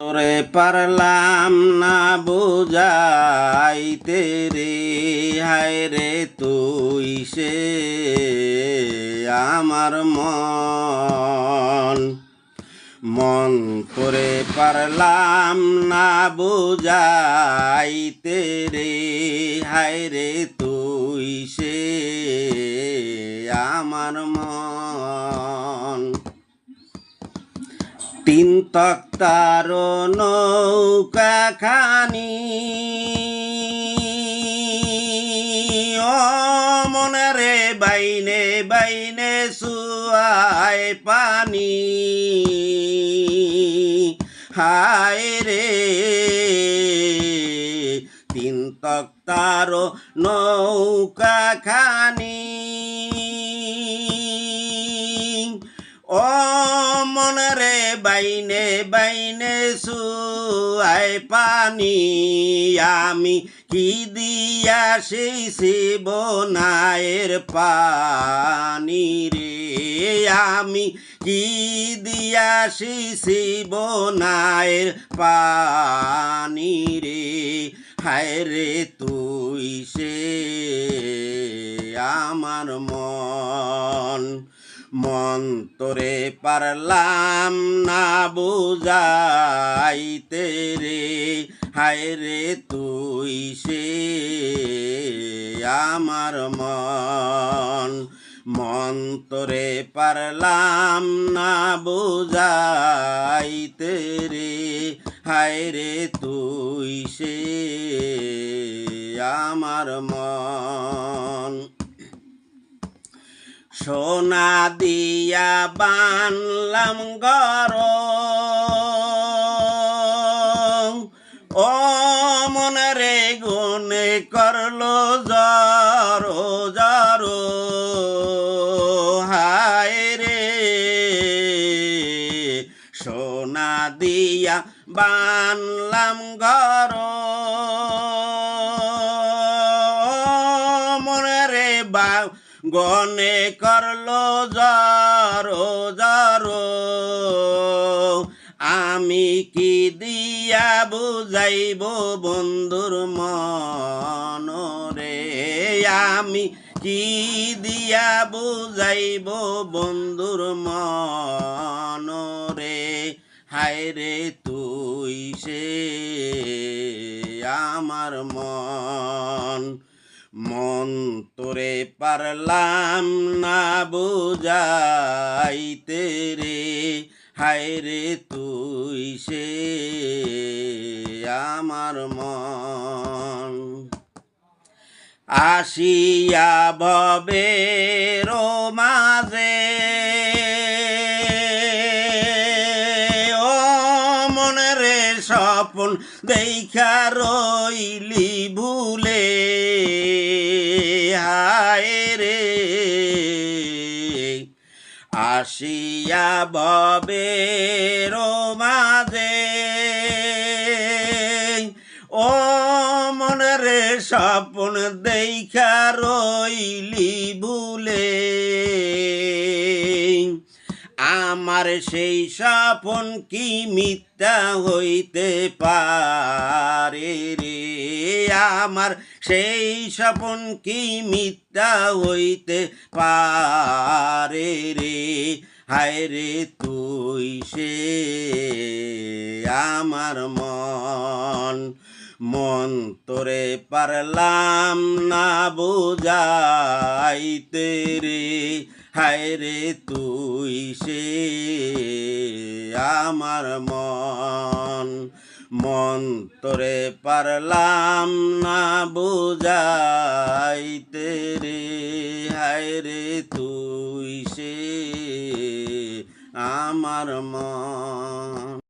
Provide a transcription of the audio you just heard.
তোরে পারলাম না বুঝাইতে রে, হায় রে তুই সে আমার মন তোরে পারলাম না বুঝাইতে রে, হায় রে তুই সে আমার মন। তিন তক্তার নৌকা খানি ও মনে রে বাইনে বাইনে সুয়ায় পানি, হায় রে তিন তক্তার নৌকা খানি ও মনে রে বাইনে বাইনে সুয়ায় পানি, আমি কি দিয়া সেই শিবনায়ের পানি রে, আমি কি দিয়া সেই শিবনায়ের পানি রে, হায় রে তুই সে আমার মন তোরে পারলাম না বুঝাইতে রে, হায় রে তুই সে আমার মন তোরে পারলাম না বুঝাইতে রে, হায় রে তুই সে আমার মন। সোনা দিয়া বানলাম ঘর ও মনে রে গুনে করলো জড়ো জড়ো, হায় রে সোনা দিয়া বানলাম ঘর মনে রে গনে করলো জড়ো জড়ো, আমি কি দিয়া বুঝাইব বন্ধুর মন রে, আমি কি দিয়া বুঝাইব বন্ধুর মন রে, হায় রে তুই সে আমার মন তোরে পারলাম না বুঝাইতে রে, হায় রে তুই সে আমার মন। আসিয়া ভবের মাঝে ও মনে রে স্বপন দেখা রইলি ভুলে, হায় রে আসিয়া ভবের মাঝে ও মনে রে স্বপন দেখা রইলি ভুলে, আমার সেই স্বপন কি মিথ্যা হইতে পারে রে, আমার সেই স্বপন কি মিথ্যা হইতে পারে রে, হায় রে তুই সে আমার মন তোরে পারলাম না বুঝাইতে রে, হায় রে তুই সে আমার মন তোরে পারলাম না বুঝাইতে রে, হায় রে তুই সে আমার